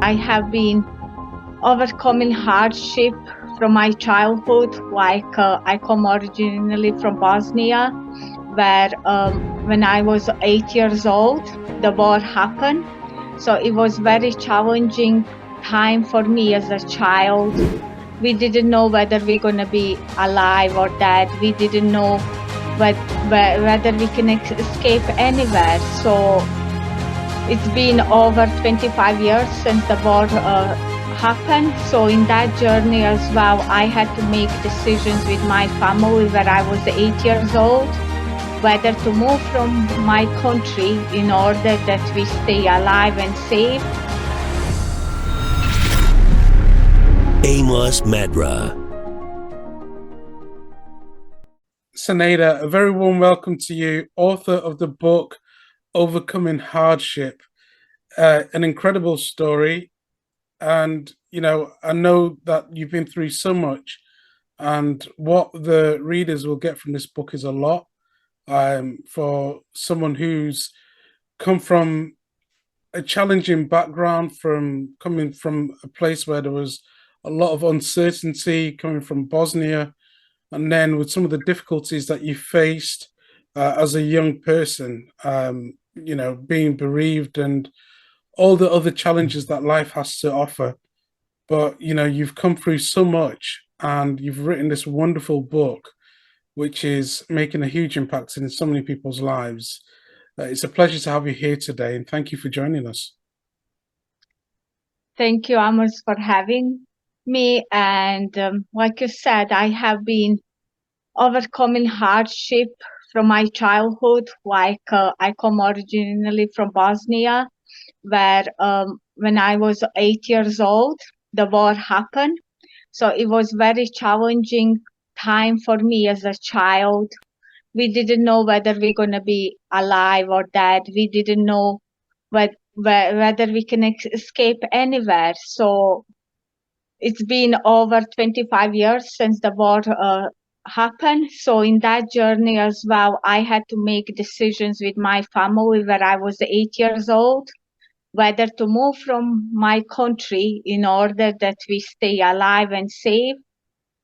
I have been overcoming hardship from my childhood. I come originally from Bosnia, where when I was 8 years old, the war happened. So it was very challenging time for me as a child. We didn't know whether we're gonna be alive or dead. We didn't know whether we can escape anywhere. So it's been over 25 years since the war happened. So in that journey as well, I had to make decisions with my family where I was 8 years old, whether to move from my country in order that we stay alive and safe. Amos Madra. Senada, a very warm welcome to you, author of the book Overcoming Hardship. An incredible story. And, I know that you've been through so much, and what the readers will get from this book is a lot. For someone who's come from a challenging background, from coming from a place where there was a lot of uncertainty, coming from Bosnia, and then with some of the difficulties that you faced as a young person, being bereaved and all the other challenges that life has to offer. But, you've come through so much, and you've written this wonderful book, which is making a huge impact in so many people's lives. It's a pleasure to have you here today, and thank you for joining us. Thank you, Amos, for having me. And like you said, I have been overcoming hardship from my childhood. I come originally from Bosnia, where when I was 8 years old, the war happened. So it was very challenging time for me as a child. We didn't know whether we're gonna be alive or dead. We didn't know whether we can escape anywhere. So it's been over 25 years since the war happened. So in that journey as well, I had to make decisions with my family where I was 8 years old, whether to move from my country in order that we stay alive and safe.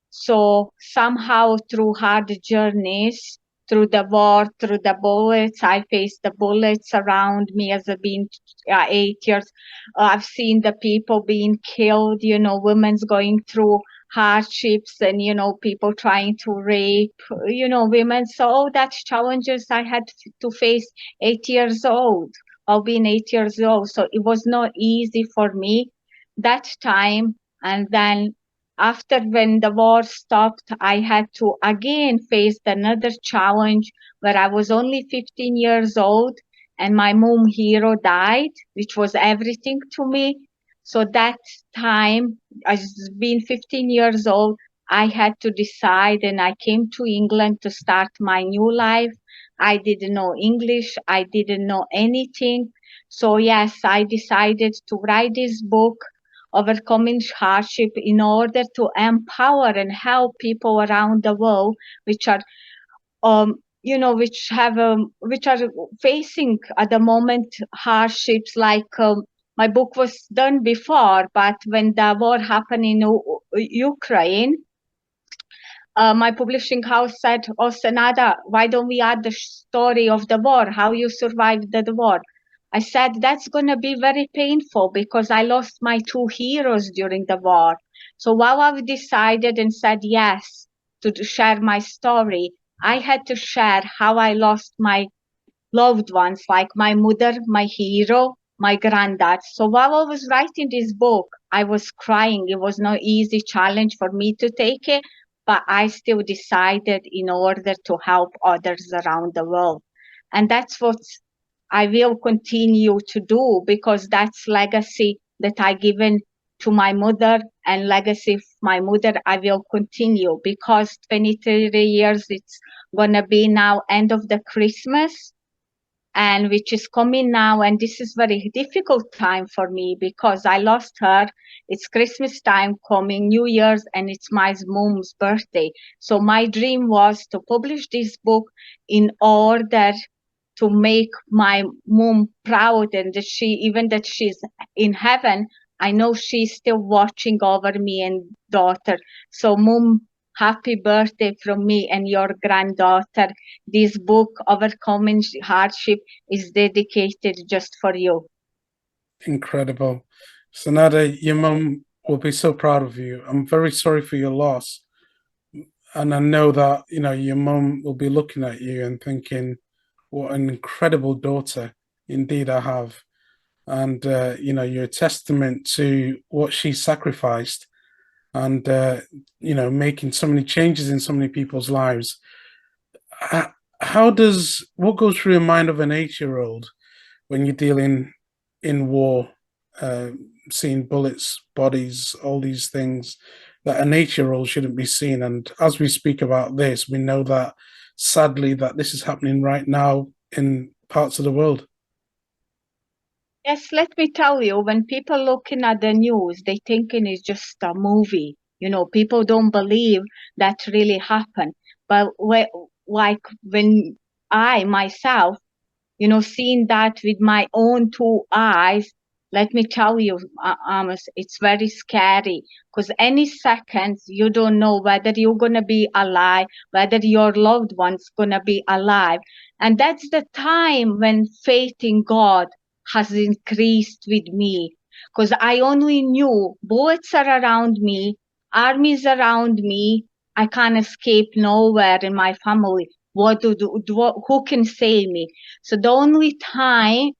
So somehow through hard journeys, through the war, through the bullets, I faced the bullets around me as I've been 8 years. I've seen the people being killed, women's going through hardships and, people trying to rape, women. So all that challenges I had to face 8 years old, while being 8 years old. So it was not easy for me that time. And then after when the war stopped, I had to again face another challenge where I was only 15 years old and my mom hero died, which was everything to me. So that time, as being 15 years old, I had to decide, and I came to England to start my new life. I didn't know English. I didn't know anything. So yes, I decided to write this book, Overcoming Hardship, in order to empower and help people around the world which are which are facing at the moment hardships. My book was done before, but when the war happened in Ukraine, my publishing house said, "Oh, Senada, why don't we add the story of the war, how you survived the war?" I said, that's going to be very painful because I lost my two heroes during the war. So while I've decided and said yes to share my story, I had to share how I lost my loved ones, like my mother, my hero, my granddad. So while I was writing this book, I was crying. It was no easy challenge for me to take it, but I still decided in order to help others around the world. And that's what I will continue to do, because that's legacy that I given to my mother, and legacy of my mother I will continue, because 23 years it's gonna be now end of the Christmas, and which is coming now, and this is very difficult time for me because I lost her. It's Christmas time coming, New Year's, and it's my mom's birthday. So my dream was to publish this book in order to make my mom proud, and that she's in heaven, I know she's still watching over me and daughter. So, Mom, happy birthday from me and your granddaughter. This book, Overcoming Hardship, is dedicated just for you. Incredible. Senada, your mum will be so proud of you. I'm very sorry for your loss. And I know that, your mum will be looking at you and thinking, what an incredible daughter indeed I have. And, you're a testament to what she sacrificed and, making so many changes in so many people's lives. What goes through the mind of an 8-year-old when you're dealing in war, uh, seeing bullets, bodies, all these things that an 8-year-old shouldn't be seeing? And as we speak about this, we know that sadly that this is happening right now in parts of the world. Yes, let me tell you, when people looking at the news, they thinking it's just a movie. People don't believe that really happened. But like when I myself, seeing that with my own 2 eyes, let me tell you, Amos, it's very scary because any seconds you don't know whether you're gonna be alive, whether your loved one's gonna be alive, and that's the time when faith in God has increased with me because I only knew bullets are around me, armies around me. I can't escape nowhere in my family. Who can save me? So the only time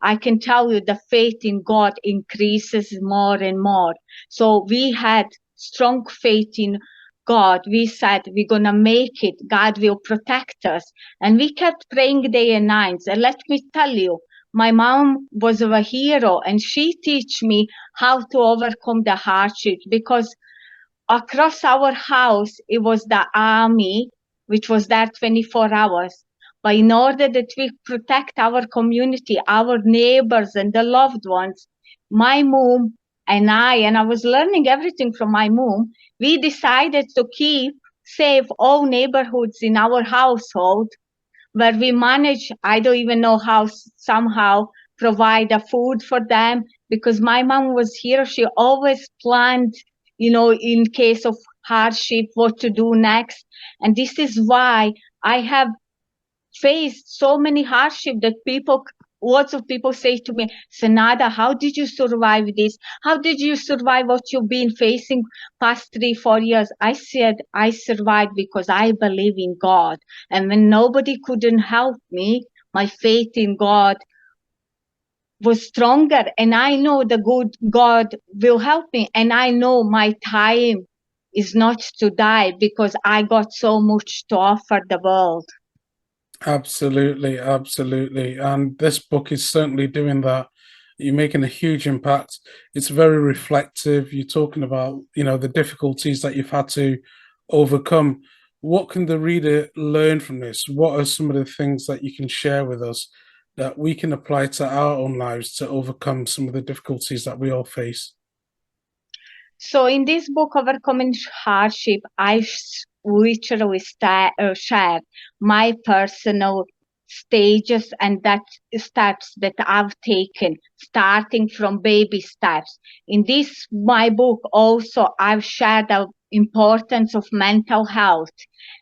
I can tell you the faith in God increases more and more. So we had strong faith in God. We said we're going to make it. God will protect us. And we kept praying day and night. And let me tell you, my mom was a hero and she teach me how to overcome the hardships because across our house, it was the army, which was there 24 hours. But in order that we protect our community, our neighbors, and the loved ones, my mom and I was learning everything from my mom, we decided to keep safe all neighborhoods in our household where we manage, I don't even know how, somehow provide a food for them because my mom was here. She always planned, in case of hardship, what to do next. And this is why I have faced so many hardship that lots of people say to me, Senada, how did you survive this? How did you survive what you've been facing past 3-4 years? I said, I survived because I believe in God. And when nobody couldn't help me, my faith in God was stronger. And I know the good God will help me. And I know my time is not to die because I got so much to offer the world. Absolutely, absolutely. And this book is certainly doing that. You're making a huge impact. It's very reflective. You're talking about, the difficulties that you've had to overcome. What can the reader learn from this? What are some of the things that you can share with us that we can apply to our own lives to overcome some of the difficulties that we all face? So in this book, Overcoming Hardship, I literally share my personal stages and that steps that I've taken, starting from baby steps. In this, my book, also, I've shared the importance of mental health.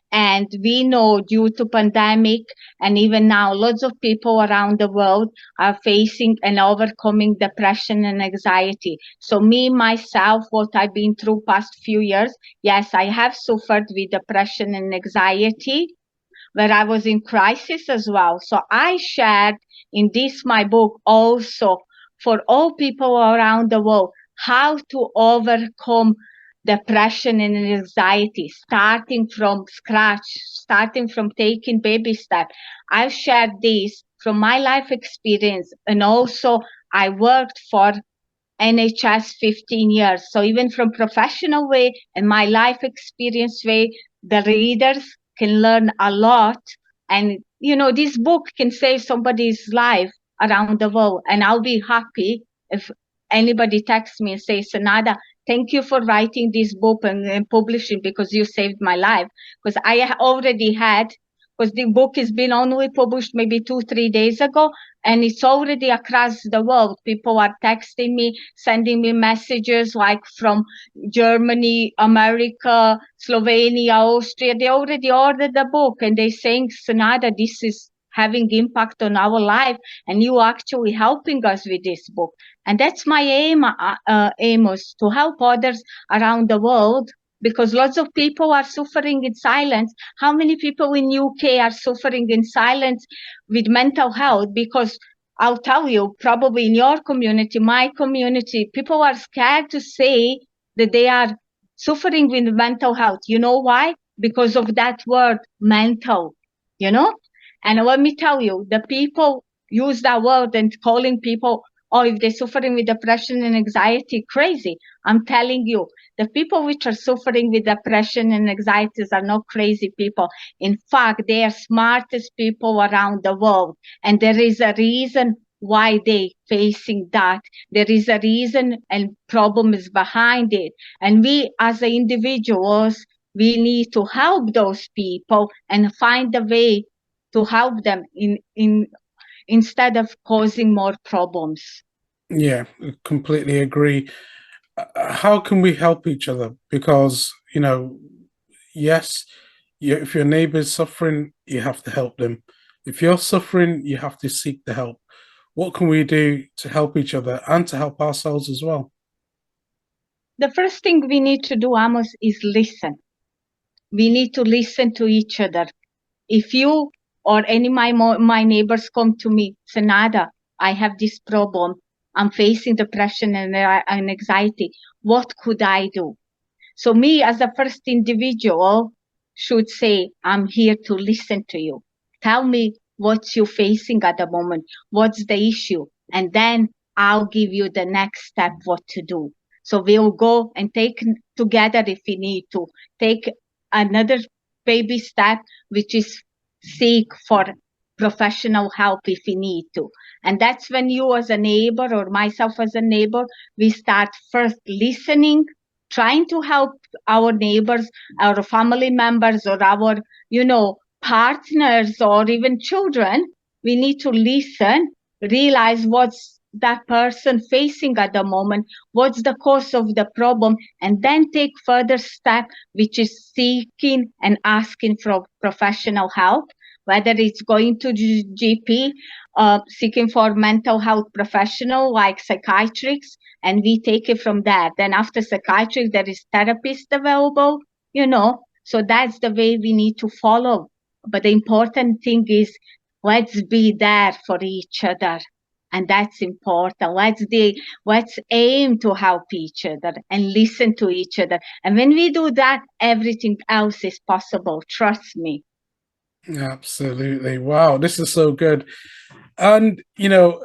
And we know due to pandemic and even now, lots of people around the world are facing and overcoming depression and anxiety. So me, myself, what I've been through past few years, yes, I have suffered with depression and anxiety where I was in crisis as well. So I shared in this, my book, also for all people around the world, how to overcome depression and anxiety, starting from scratch, starting from taking baby steps. I've shared this from my life experience, and also I worked for NHS 15 years. So even from professional way and my life experience way, the readers can learn a lot. And, this book can save somebody's life around the world. And I'll be happy if anybody texts me and says, Senada, thank you for writing this book and publishing because you saved my life. Because I already had because the book has been only published maybe 2-3 days ago, and it's already across the world. People are texting me, sending me messages like from Germany, America, Slovenia, Austria. They already ordered the book, and they're saying, Senada, this is having impact on our life, and you actually helping us with this book. And that's my aim, Amos, to help others around the world, because lots of people are suffering in silence. How many people in UK are suffering in silence with mental health? Because I'll tell you, probably in your community, my community, people are scared to say that they are suffering with mental health. You know why? Because of that word, mental, you know? And let me tell you, the people use that word and calling people, oh, if they're suffering with depression and anxiety, crazy. I'm telling you, the people which are suffering with depression and anxieties are not crazy people. In fact, they are smartest people around the world. And there is a reason why they facing that. There is a reason and problem is behind it. And we as individuals, we need to help those people and find a way to help them instead of causing more problems. Yeah, I completely agree. How can we help each other? Because, yes, if your neighbor is suffering, you have to help them. If you're suffering, you have to seek the help. What can we do to help each other and to help ourselves as well? The first thing we need to do, Amos, is listen. We need to listen to each other. If you or any my neighbors come to me, Senada, I have this problem. I'm facing depression and anxiety. What could I do? So me as a first individual should say, I'm here to listen to you. Tell me what you're facing at the moment. What's the issue? And then I'll give you the next step, what to do. So we'll go and take together if we need to. Take another baby step, which is seek for professional help if we need to. And that's when you as a neighbor or myself as a neighbor, we start first listening, trying to help our neighbors, our family members, or our, partners, or even children. We need to listen, realize what's that person facing at the moment, what's the cause of the problem, and then take further step, which is seeking and asking for professional help, whether it's going to GP, seeking for mental health professional like psychiatrists, and we take it from there. Then after psychiatry, there is therapist available, so that's the way we need to follow. But the important thing is, let's be there for each other. And that's important. Let's aim to help each other and listen to each other. And when we do that, everything else is possible. Trust me. Absolutely. Wow, this is so good. And,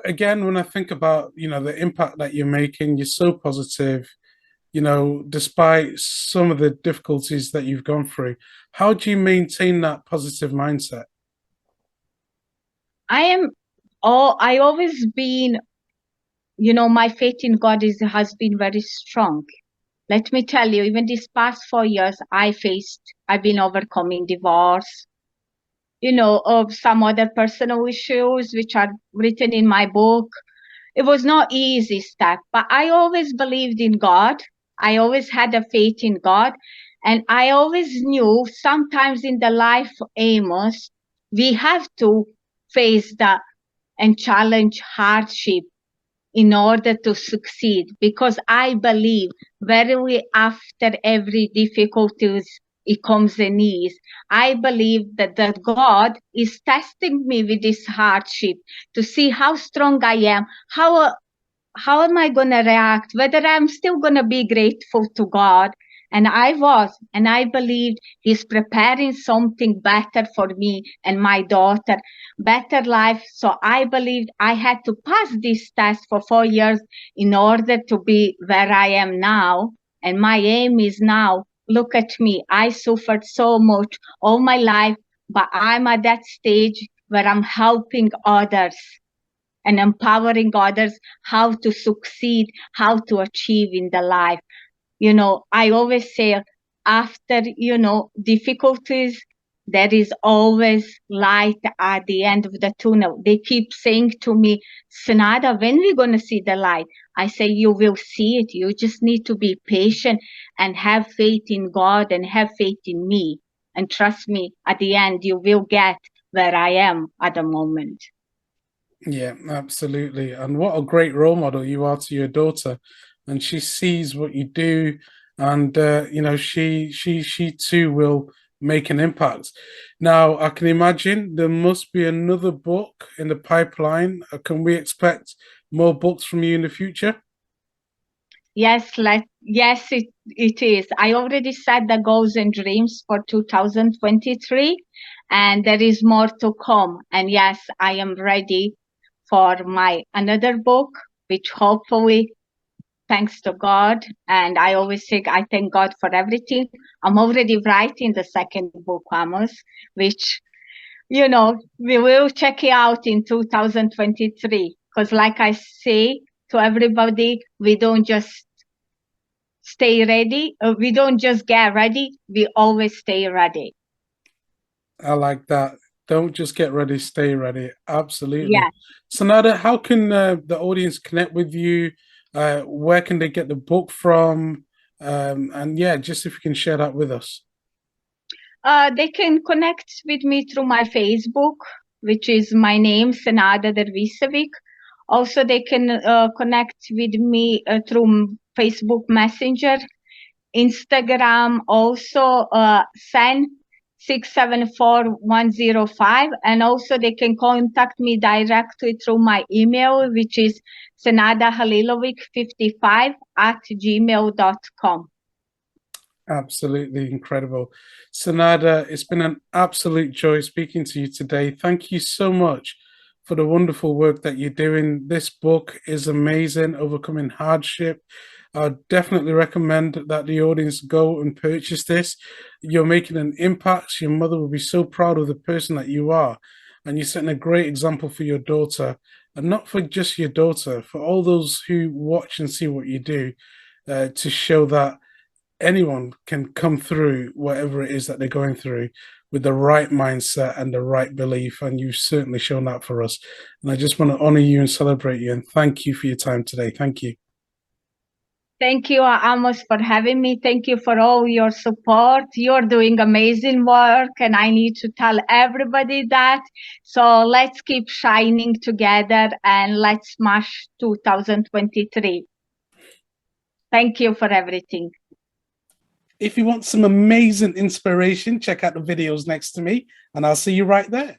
again, when I think about, the impact that you're making, you're so positive, despite some of the difficulties that you've gone through. How do you maintain that positive mindset? I always been, my faith in God has been very strong. Let me tell you, even these past 4 years, I've been overcoming divorce, of some other personal issues which are written in my book. It was not easy step, but I always believed in God. I always had a faith in God. And I always knew sometimes in the life, Amos, we have to face and challenge hardship in order to succeed, because I believe very after every difficulties it comes an ease. I believe that God is testing me with this hardship to see how strong I am, how am I going to react, whether I'm still going to be grateful to God. And I believed He's preparing something better for me and my daughter, better life. So I believed I had to pass this test for 4 years in order to be where I am now. And my aim is now, look at me. I suffered so much all my life, but I'm at that stage where I'm helping others and empowering others how to succeed, how to achieve in the life. I always say after, difficulties, there is always light at the end of the tunnel. They keep saying to me, Senada, when we going to see the light? I say, you will see it. You just need to be patient and have faith in God and have faith in me. And trust me, at the end, you will get where I am at the moment. Yeah, absolutely. And what a great role model you are to your daughter. And she sees what you do, and she too will make an impact. Now, I can imagine there must be another book in the pipeline. Can we expect more books from you in the future? Yes, it is. I already set the goals and dreams for 2023, and there is more to come. And yes, I am ready for my another book, which hopefully, thanks to God, and I always say I thank God for everything. I'm already writing the second book, Amos, which we will check it out in 2023. Because, like I say to everybody, we don't just stay ready. We don't just get ready. We always stay ready. I like that. Don't just get ready, stay ready. Absolutely. Yeah. Senada, how can the audience connect with you? Where can they get the book from? And yeah, just if you can share that with us. They can connect with me through my Facebook, which is my name, Senada Dervisevic. Also, they can connect with me through Facebook Messenger, Instagram, also Sen 674105, and also they can contact me directly through my email, which is senadahalilovic55@gmail.com. Absolutely incredible. Senada, it's been an absolute joy speaking to you today. Thank you so much for the wonderful work that you're doing. This book is amazing, Overcoming Hardship. I definitely recommend that the audience go and purchase this. You're making an impact. Your mother will be so proud of the person that you are. And you're setting a great example for your daughter, and not for just your daughter, for all those who watch and see what you do, to show that anyone can come through whatever it is that they're going through with the right mindset and the right belief. And you've certainly shown that for us. And I just want to honor you and celebrate you. And thank you for your time today. Thank you. Thank you, Amos, for having me. Thank you for all your support. You're doing amazing work, and I need to tell everybody that. So let's keep shining together and let's smash 2023. Thank you for everything. If you want some amazing inspiration, check out the videos next to me, and I'll see you right there.